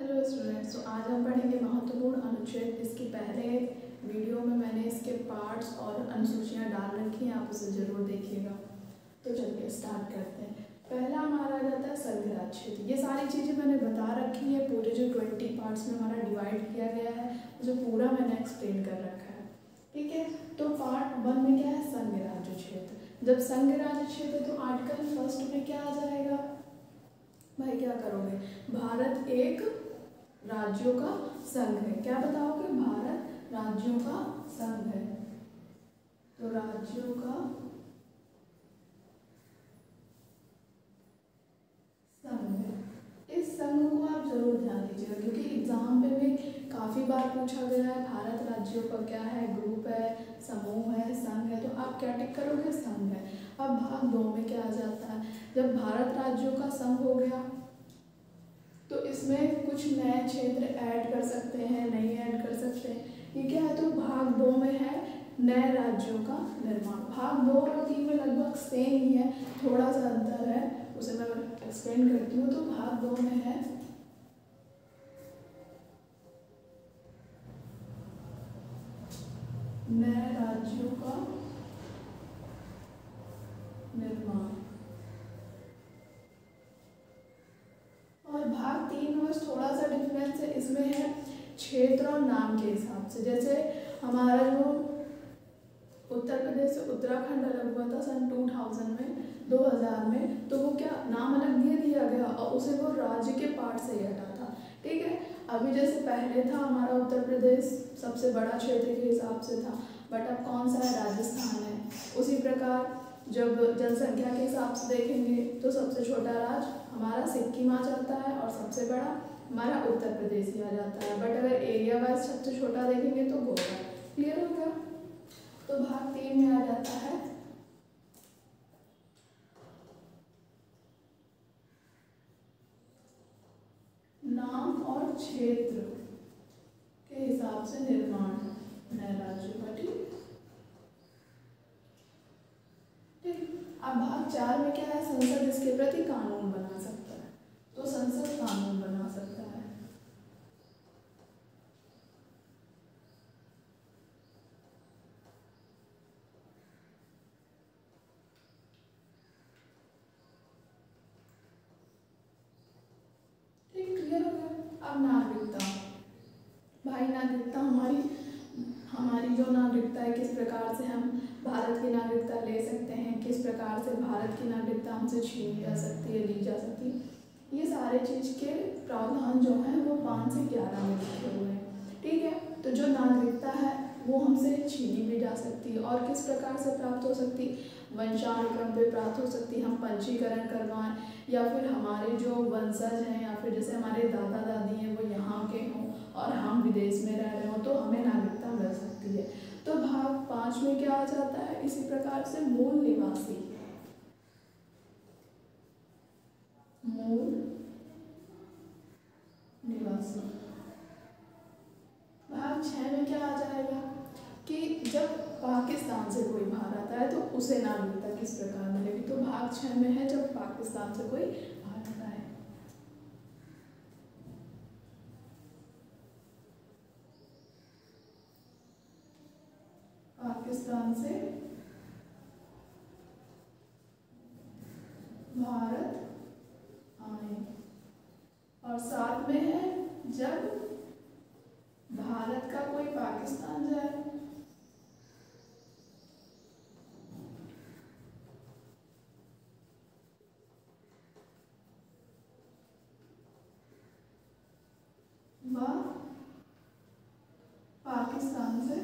Hello students, तो आज हम पढ़ेंगे महत्वपूर्ण अनुच्छेद। इसके पहले वीडियो में मैंने इसके पार्ट्स और अनुसूचियाँ डाल रखी हैं, आप उसे ज़रूर देखिएगा। तो चलिए स्टार्ट करते हैं। पहला हमारा आ जाता है संघ राज्य क्षेत्र। ये सारी चीज़ें मैंने बता रखी है, पूरे जो 20 पार्ट्स में हमारा डिवाइड किया गया है उसे पूरा मैंने एक्सप्लेन कर रखा है। ठीक है, तो पार्ट 1 में क्या है, संघ राज्य क्षेत्र। जब संघ राज्य क्षेत्र तो आर्टिकल 1 में क्या आ जाएगा भाई, क्या करोगे, भारत एक राज्यों का संघ है। क्या बताओगे, भारत राज्यों का संघ है। तो राज्यों का संघ है। इस संघ को आप जरूर ध्यान दीजिएगा, क्योंकि एग्जाम पे भी काफी बार पूछा गया है। भारत राज्यों का क्या है, ग्रुप है, समूह है, संघ है, तो आप क्या टिक करोगे, संघ है। अब भाग 2 में क्या आ जाता है, जब भारत राज्यों का संघ हो गया तो इसमें कुछ नए क्षेत्र ऐड कर सकते हैं, नहीं ऐड कर सकते हैं। ये क्या है, तो भाग 2 में है नए राज्यों का निर्माण। भाग 2 और 3 में लगभग सेम ही है, थोड़ा सा अंतर है, उसे मैं एक्सप्लेन करती हूँ। तो भाग 2 में है नए राज्यों का निर्माण, और भाग 3 में बस थोड़ा सा डिफरेंस है, इसमें है क्षेत्र और नाम के हिसाब से। जैसे हमारा जो उत्तर प्रदेश से उत्तराखंड अलग हुआ था सन 2000 में, तो वो क्या नाम अलग दिया गया और उसे वो राज्य के पार्ट से ही हटा था। ठीक है, अभी जैसे पहले था हमारा उत्तर प्रदेश सबसे बड़ा क्षेत्र के हिसाब से था, बट अब कौन सा है, राजस्थान है। उसी प्रकार जब जनसंख्या के हिसाब से देखेंगे तो सबसे छोटा राज्य हमारा सिक्किम आ जाता है और सबसे बड़ा हमारा उत्तर प्रदेश ही आ जाता है। बट अगर एरिया वाइज सबसे छोटा देखेंगे तो गोवा। क्लियर हो गया। तो भाग 3 में आ जाता है नाम और क्षेत्र के हिसाब से निर्माण नए राज्यों का। ठीक, अब भाग 4 में क्या है, संसद इसके प्रति कानून बना सकता है। तो संसद कानून बना सकता है। ठीक, क्लियर हो गया। अब नागरिकता भाई, नागरिकता हमारी जो नागरिकता है, किस प्रकार से हम भारत की नागरिकता ले सकते हैं, किस प्रकार से भारत की नागरिकता हमसे छीनी जा सकती है, ली जा सकती है, ये सारे चीज़ के प्रावधान जो हैं वो 5 से 11 में लिखे हुए हैं। ठीक है, तो जो नागरिकता है वो हमसे छीनी भी जा सकती है और किस प्रकार से प्राप्त हो सकती है, वंशानुक्रम पे प्राप्त हो सकती है। हम पंजीकरण करवाएं या फिर हमारे जो वंशज हैं या फिर जैसे हमारे दादा दादी हैं वो यहाँ के हों और हम विदेश में रह रहे हो, तो हमें नागरिकता मिल सकती है। तो भाग 5 में क्या आ जाता है, इसी प्रकार से मूल निवासी भाग 6 में क्या आ जाएगा कि जब पाकिस्तान से कोई बाहर आता है तो उसे नागरिकता किस प्रकार मिलेगी। तो भाग 6 में है जब पाकिस्तान से कोई बाहर आता है। पाकिस्तान से भारत आए, और साथ में है जब भारत का कोई पाकिस्तान जाए। वह पाकिस्तान से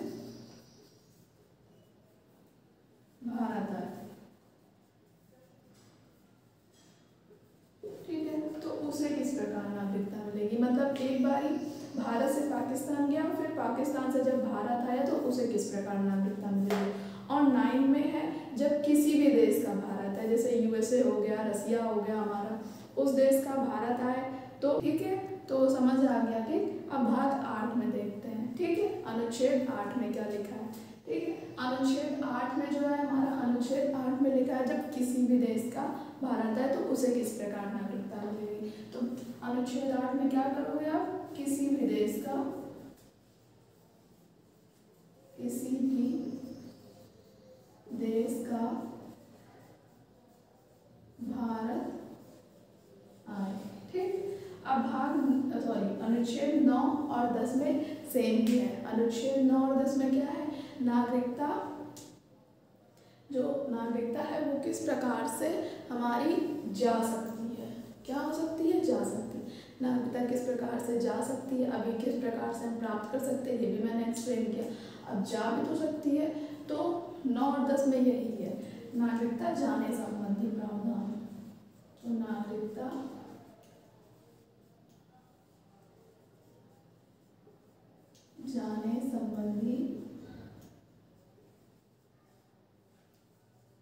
भारत आए। ठीक है, तो उसे किस प्रकार नागरिकता मिलेगी, मतलब एक बार ही भारत से पाकिस्तान गया फिर पाकिस्तान से जब भारत आया तो उसे किस प्रकार नागरिकता मिलेगी। और 9 में है जब किसी भी देश का भारत है, जैसे यूएसए हो गया, रसिया हो गया हमारा, उस देश का भारत आए तो। ठीक है, तो समझ आ गया। ठीक, अब भाग 8 में देखते हैं। ठीक है, अनुच्छेद 8 में क्या लिखा है ठीक है। अनुच्छेद 8 में जो है हमारा, अनुच्छेद 8 में लिखा है जब किसी भी देश का भारत है तो उसे किस प्रकार नागरिकता मिलेगी। तो अनुच्छेद 8 में क्या करोगे आप, किसी भी देश का, किसी भी देश का भारत आए, ठीक। अब अनुच्छेद 9 और 10 में सेम ही है। अनुच्छेद 9 और 10 में क्या है, नागरिकता, जो नागरिकता है वो किस प्रकार से हमारी जा सकती है, क्या हो सकती है, जा सकती है। नागरिकता किस प्रकार से जा सकती है, अभी किस प्रकार से हम प्राप्त कर सकते हैं, ये भी मैंने एक्सप्लेन किया। अब जा भी तो सकती है, तो 9 और 10 में यही है, नागरिकता जाने संबंधी प्रावधान। तो नागरिकता जाने संबंधी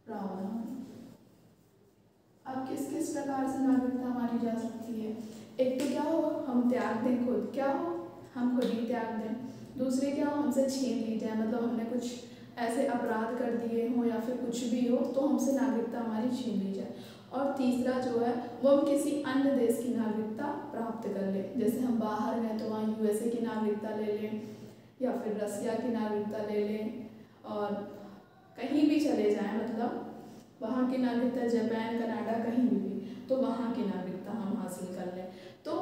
प्रावधान। अब किस किस प्रकार से नागरिकता हमारी जा सकती है, एक तो क्या हो, हम त्याग दें खुद, क्या हो, हम खुद ही त्याग दें। दूसरी क्या हो, हमसे छीन ली जाए, मतलब हमने कुछ ऐसे अपराध कर दिए हो या फिर कुछ भी हो तो हमसे नागरिकता हमारी छीन ली जाए। और तीसरा जो है वो हम किसी अन्य देश की नागरिकता प्राप्त कर लें, जैसे हम बाहर हैं तो वहाँ यूएसए की नागरिकता ले लें या फिर रसिया की नागरिकता ले लें, और कहीं भी चले जाएं, मतलब वहाँ की नागरिकता, जापान, कनाडा, कहीं भी तो वहाँ की नागरिकता हम हासिल कर लें। तो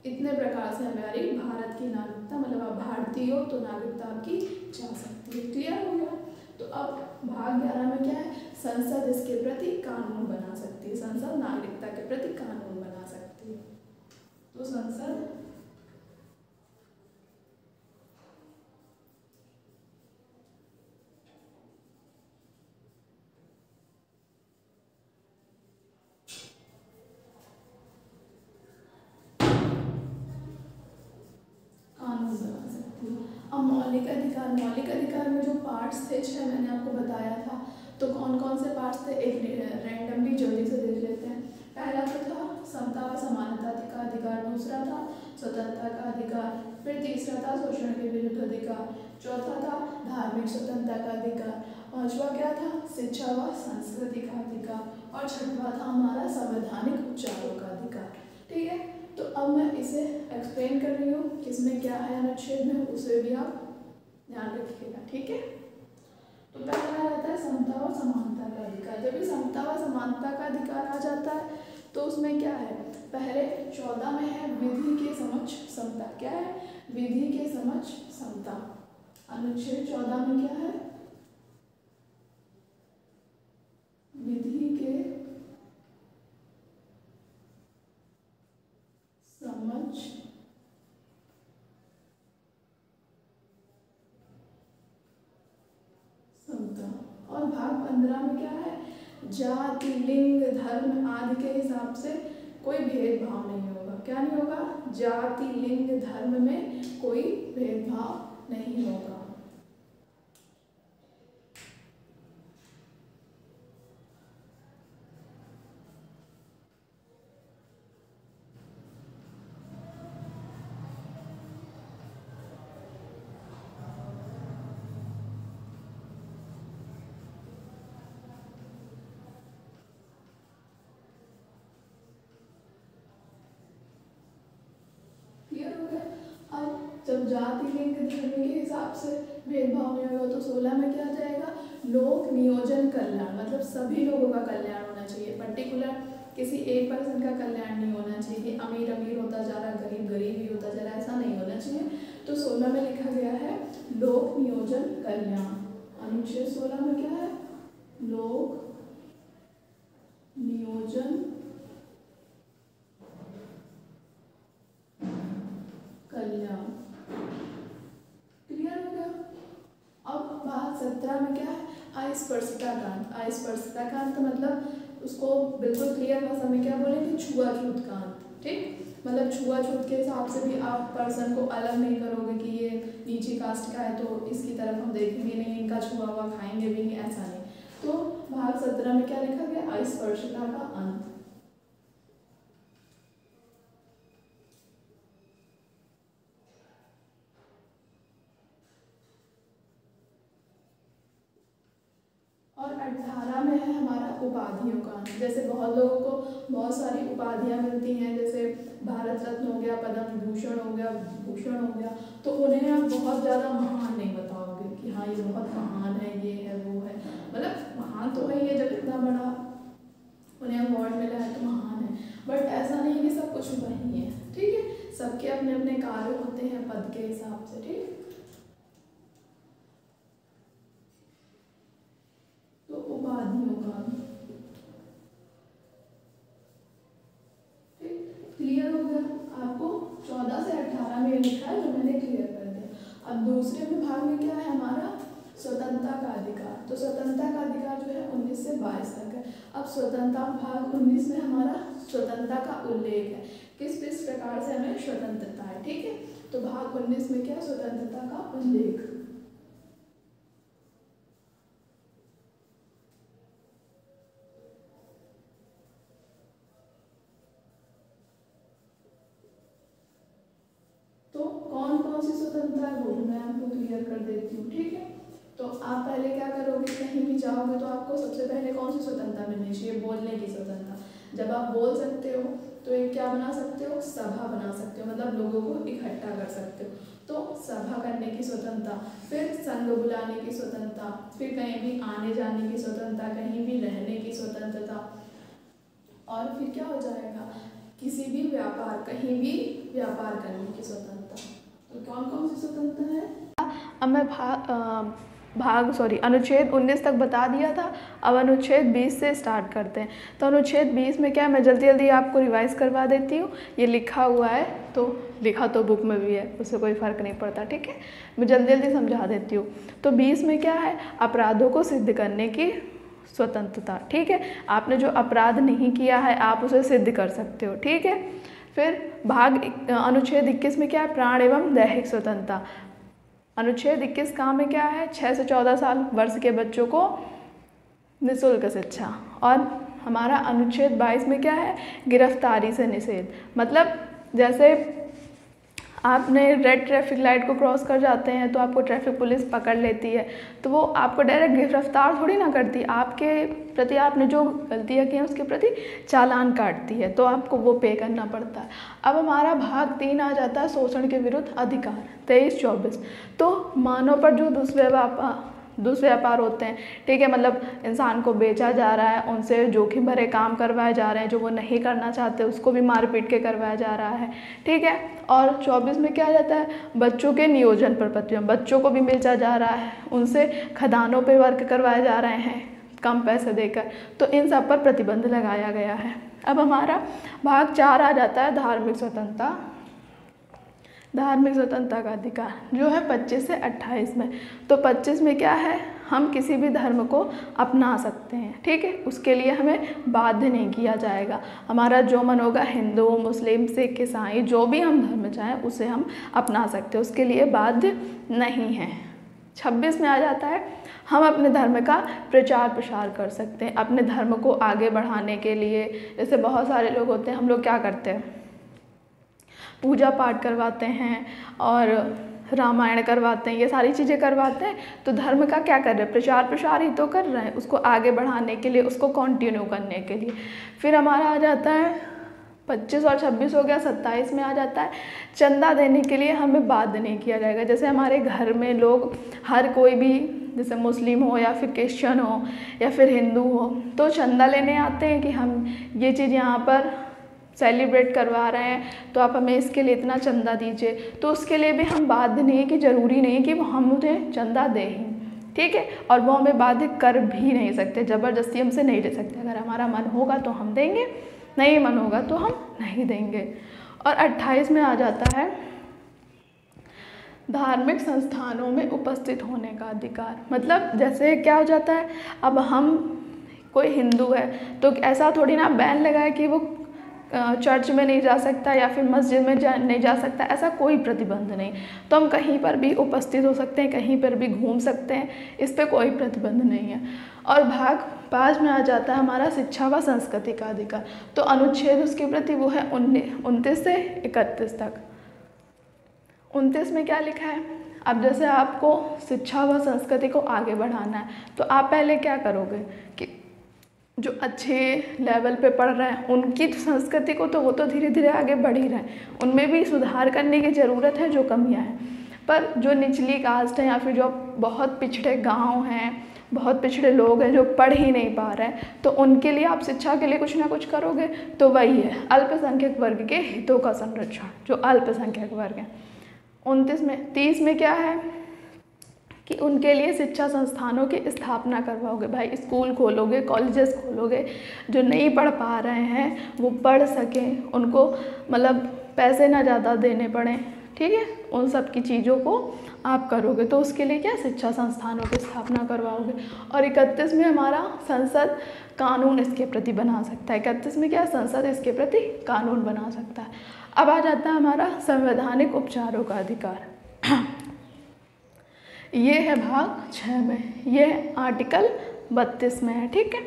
इतने प्रकार से हमारी भारत की नागरिकता, मतलब आप भारतीय हो तो नागरिकता आपकी जा सकती है। क्लियर हो गया। तो अब भाग 11 में क्या है, संसद इसके प्रति कानून बना सकती है, संसद नागरिकता के प्रति कानून बना सकती है। तो संसद कानून बना सकती है। अब मौलिक अधिकार, मौलिक अधिकार में जो पार्ट्स थे 6 मैंने आपको बताया था, तो कौन कौन से पार्ट्स थे, एक रैंडमली जल्दी से देख लेते हैं। पहला तो था समता व समानता का अधिकार, दूसरा था स्वतंत्रता का अधिकार, फिर तीसरा था शोषण के विरुद्ध अधिकार, चौथा था धार्मिक स्वतंत्रता का अधिकार, पांचवा क्या था, शिक्षा व संस्कृति का अधिकार, और छठवा था हमारा संवैधानिक उपचारों का अधिकार। ठीक है। तो अब मैं इसे एक्सप्लेन कर रही हूँ किसमें क्या है अनुच्छेद में, उसे भी आप ध्यान रखिएगा। ठीक है। तो पहला रहता है समता और समानता का अधिकार। जब भी समता व समानता का अधिकार आ जाता है तो उसमें क्या है, पहले 14 में है विधि के समक्ष समता। क्या है, विधि के समक्ष समता। अनुच्छेद 14 में क्या है, विधि के समक्ष समता। और भाग 15 में क्या है, जाति, लिंग, धर्म आदि के हिसाब से कोई भेदभाव नहीं होगा। क्या नहीं होगा, जाति, लिंग, धर्म में कोई भेदभाव नहीं होगा। जब जाति, लिंग, धर्म के हिसाब से भेदभाव नहीं होगा तो 16 में क्या जाएगा, लोक नियोजन कल्याण, मतलब सभी लोगों का कल्याण होना चाहिए। पर्टिकुलर किसी एक पर्सन का कल्याण नहीं होना चाहिए कि अमीर अमीर होता जा रहा, गरीब गरीब ही होता जा रहा, ऐसा नहीं होना चाहिए। तो 16 में लिखा गया है लोक नियोजन कल्याण। अनुच्छेद 16 में क्या है, लोक नियोजन कल्याण। क्लियर हो गया। अब भाग 17 में क्या है, अस्पृश्यता कांड। अस्पृश्यता कांड तो मतलब उसको बिल्कुल क्लियर भाषा में क्या बोलेंगे, छुआछूत कांड। ठीक, मतलब छुआछूत के हिसाब से भी आप पर्सन को अलग नहीं करोगे कि ये नीची कास्ट का है तो इसकी तरफ हम देखेंगे नहीं, इनका छुआ हुआ खाएंगे भी नहीं, ऐसा नहीं। तो भाग 17 में क्या लिखा गया, अस्पृश्यता का अंत। 18 में है हमारा उपाधियों का। जैसे बहुत लोगों को बहुत सारी उपाधियाँ मिलती हैं, जैसे भारत रत्न हो गया, पद्म भूषण हो गया, भूषण हो गया, तो उन्हें आप बहुत ज़्यादा महान नहीं बताओगे कि हाँ ये बहुत महान है, ये है वो है। मतलब महान तो है ये, जब इतना बड़ा उन्हें अवार्ड मिला है तो महान है, बट ऐसा नहीं है कि सब कुछ वही है। ठीक है, सबके अपने अपने कार्य होते हैं पद के हिसाब से। ठीक है, तो उपाधियों का क्लियर हो गया आपको। 14 से 18 में लिखा है जो मैंने क्लियर कर दिया। अब दूसरे विभाग में क्या है हमारा, स्वतंत्रता का अधिकार। तो स्वतंत्रता का अधिकार जो है 19 से 22 तक है। अब स्वतंत्रता भाग 19 में हमारा स्वतंत्रता का उल्लेख है, किस किस प्रकार से हमें स्वतंत्रता है। ठीक है, तो भाग 19 में क्या, स्वतंत्रता का उल्लेख। तो कौन कौन सी स्वतंत्रता है वो मैं आपको क्लियर कर देती हूँ। ठीक है, तो आप पहले क्या करोगे, कहीं भी जाओगे तो आपको सबसे पहले कौन सी स्वतंत्रता मिलनी चाहिए, बोलने की स्वतंत्रता। जब आप बोल सकते हो तो एक क्या बना सकते हो, सभा बना सकते हो, मतलब लोगों को इकट्ठा कर सकते हो, तो सभा करने की स्वतंत्रता। फिर संघ बुलाने की स्वतंत्रता, फिर कहीं भी आने जाने की स्वतंत्रता, कहीं भी रहने की स्वतंत्रता, और फिर क्या हो जाएगा, किसी भी व्यापार, कहीं भी व्यापार करने की स्वतंत्रता। तो कौन कौन सी स्वतंत्रता है। अब मैं अनुच्छेद 19 तक बता दिया था। अब अनुच्छेद 20 से स्टार्ट करते हैं। तो अनुच्छेद 20 में क्या है, मैं जल्दी जल्दी आपको रिवाइज करवा देती हूँ। ये लिखा हुआ है, तो लिखा तो बुक में भी है, उससे कोई फ़र्क नहीं पड़ता। ठीक है, मैं जल्दी जल्दी समझा देती हूँ। तो 20 में क्या है, अपराधों को सिद्ध करने की स्वतंत्रता। ठीक है, आपने जो अपराध नहीं किया है आप उसे सिद्ध कर सकते हो। ठीक है, फिर अनुच्छेद 21 में क्या है, प्राण एवं दैहिक स्वतंत्रता। अनुच्छेद 21 का में क्या है, 6 से 14 साल वर्ष के बच्चों को निःशुल्क शिक्षा। और हमारा अनुच्छेद 22 में क्या है, गिरफ्तारी से निषेध। मतलब जैसे आपने रेड ट्रैफिक लाइट को क्रॉस कर जाते हैं तो आपको ट्रैफिक पुलिस पकड़ लेती है, तो वो आपको डायरेक्ट गिरफ्तार थोड़ी ना करती, आपके प्रति आपने जो गलतियाँ की हैं उसके प्रति चालान काटती है, तो आपको वो पे करना पड़ता है। अब हमारा भाग 3 आ जाता है, शोषण के विरुद्ध अधिकार 23-24। तो मानव पर जो दुष्व्यापार होते हैं, ठीक है, मतलब इंसान को बेचा जा रहा है, उनसे जोखिम भरे काम करवाए जा रहे हैं, जो वो नहीं करना चाहते उसको भी मार पीट के करवाया जा रहा है। ठीक है, और 24 में क्या आ जाता है, बच्चों के नियोजन पर प्रतिबंध, बच्चों को भी बेचा जा रहा है, उनसे खदानों पे वर्क करवाए जा रहे हैं कम पैसे देकर, तो इन सब पर प्रतिबंध लगाया गया है। अब हमारा भाग 4 आ जाता है, धार्मिक स्वतंत्रता। धार्मिक स्वतंत्रता का अधिकार जो है 25 से 28 में। तो 25 में क्या है, हम किसी भी धर्म को अपना सकते हैं। ठीक है, उसके लिए हमें बाध्य नहीं किया जाएगा। हमारा जो मन होगा, हिंदू, मुस्लिम, सिख, ईसाई, जो भी हम धर्म चाहें उसे हम अपना सकते हैं, उसके लिए बाध्य नहीं है। 26 में आ जाता है, हम अपने धर्म का प्रचार प्रसार कर सकते हैं अपने धर्म को आगे बढ़ाने के लिए। जैसे बहुत सारे लोग होते हैं, हम लोग क्या करते हैं, पूजा पाठ करवाते हैं और रामायण करवाते हैं, ये सारी चीज़ें करवाते हैं, तो धर्म का क्या कर रहे हैं, प्रचार प्रसार ही तो कर रहे हैं, उसको आगे बढ़ाने के लिए, उसको कंटिन्यू करने के लिए। फिर हमारा आ जाता है 25 और 26 हो गया, 27 में आ जाता है, चंदा देने के लिए हमें बाध्य नहीं किया जाएगा। जैसे हमारे घर में लोग, हर कोई भी, जैसे मुस्लिम हो या फिर क्रिश्चियन हो या फिर हिंदू हो, तो चंदा लेने आते हैं कि हम ये चीज़ यहाँ पर सेलिब्रेट करवा रहे हैं, तो आप हमें इसके लिए इतना चंदा दीजिए। तो उसके लिए भी हम बाध्य नहीं है कि ज़रूरी नहीं कि वो हम उन्हें चंदा दें ही। ठीक है, और वो हमें बाध्य कर भी नहीं सकते, ज़बरदस्ती हमसे नहीं दे सकते। अगर हमारा मन होगा तो हम देंगे, नहीं मन होगा तो हम नहीं देंगे। और 28 में आ जाता है, धार्मिक संस्थानों में उपस्थित होने का अधिकार। मतलब जैसे क्या हो जाता है, अब हम, कोई हिंदू है तो ऐसा थोड़ी ना बैन लगाए कि वो चर्च में नहीं जा सकता या फिर मस्जिद में नहीं जा सकता, ऐसा कोई प्रतिबंध नहीं। तो हम कहीं पर भी उपस्थित हो सकते हैं, कहीं पर भी घूम सकते हैं, इस पर कोई प्रतिबंध नहीं है। और भाग 5 में आ जाता है हमारा शिक्षा व संस्कृति का अधिकार। तो अनुच्छेद उसके प्रति वो है 29 से 31 तक। 29 में क्या लिखा है, अब जैसे आपको शिक्षा व संस्कृति को आगे बढ़ाना है तो आप पहले क्या करोगे कि जो अच्छे लेवल पे पढ़ रहे हैं उनकी संस्कृति को तो वो तो धीरे धीरे आगे बढ़ ही रहे हैं, उनमें भी सुधार करने की ज़रूरत है जो कमियां हैं। पर जो निचली कास्ट है या फिर जो बहुत पिछड़े गांव हैं, बहुत पिछड़े लोग हैं जो पढ़ ही नहीं पा रहे हैं, तो उनके लिए आप शिक्षा के लिए कुछ ना कुछ करोगे। तो वही है अल्पसंख्यक वर्ग के हितों का संरक्षण, जो अल्पसंख्यक वर्ग है। 30 में क्या है कि उनके लिए शिक्षा संस्थानों की स्थापना करवाओगे। भाई स्कूल खोलोगे, कॉलेजेस खोलोगे, जो नहीं पढ़ पा रहे हैं वो पढ़ सकें, उनको मतलब पैसे ना ज़्यादा देने पड़ें, ठीक है, उन सब की चीज़ों को आप करोगे। तो उसके लिए क्या शिक्षा संस्थानों की स्थापना करवाओगे। और 31 में हमारा संसद कानून इसके प्रति बना सकता है। 31 में क्या संसद इसके प्रति कानून बना सकता है। अब आ जाता है हमारा संवैधानिक उपचारों का अधिकार। ये है भाग 6 में, ये आर्टिकल 32 में है, ठीक है।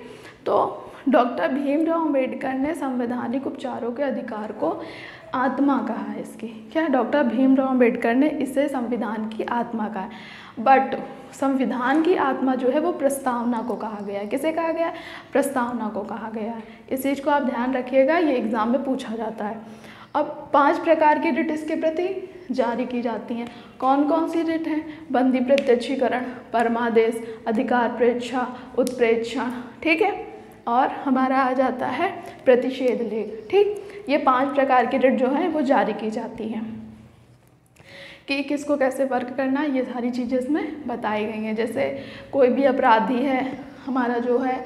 तो डॉक्टर भीमराव अम्बेडकर ने संवैधानिक उपचारों के अधिकार को आत्मा कहा है इसकी। क्या डॉक्टर भीमराव अम्बेडकर ने इसे संविधान की आत्मा कहा है। बट संविधान की आत्मा जो है वो प्रस्तावना को कहा गया है। किसे कहा गया है? प्रस्तावना को कहा गया है। इस चीज़ को आप ध्यान रखिएगा, ये एग्जाम में पूछा जाता है। अब 5 प्रकार की रिट इसके प्रति जारी की जाती हैं। कौन कौन सी रिट हैं? बंदी प्रत्यक्षीकरण, परमादेश, अधिकार प्रेक्षा, उत्प्रेक्षण, ठीक है, और हमारा आ जाता है प्रतिषेध लेख, ठीक। ये 5 प्रकार की रिट जो है वो जारी की जाती हैं। कि किसको कैसे वर्क करना है ये सारी चीज़ें इसमें बताई गई हैं। जैसे कोई भी अपराधी है, हमारा जो है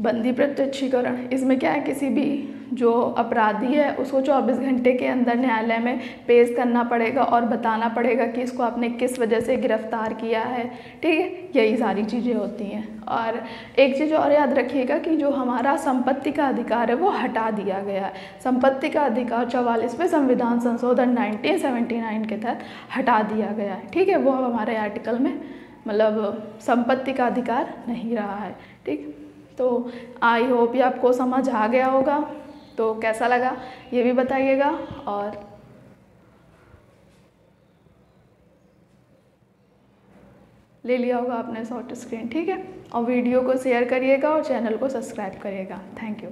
बंदी प्रत्यक्षीकरण, इसमें क्या है किसी भी जो अपराधी है उसको 24 घंटे के अंदर न्यायालय में पेश करना पड़ेगा और बताना पड़ेगा कि इसको आपने किस वजह से गिरफ्तार किया है, ठीक है, यही सारी चीज़ें होती हैं। और एक चीज़ और याद रखिएगा कि जो हमारा संपत्ति का अधिकार है वो हटा दिया गया है। संपत्ति का अधिकार 44वें संविधान संशोधन 1979 के तहत हटा दिया गया है, ठीक है। वो अब हमारे आर्टिकल में मतलब संपत्ति का अधिकार नहीं रहा है, ठीक। तो आई होप ये आपको समझ आ गया होगा। तो कैसा लगा ये भी बताइएगा। और ले लिया होगा आपने शॉर्ट स्क्रीन, ठीक है। और वीडियो को शेयर करिएगा और चैनल को सब्सक्राइब करिएगा। Thank you.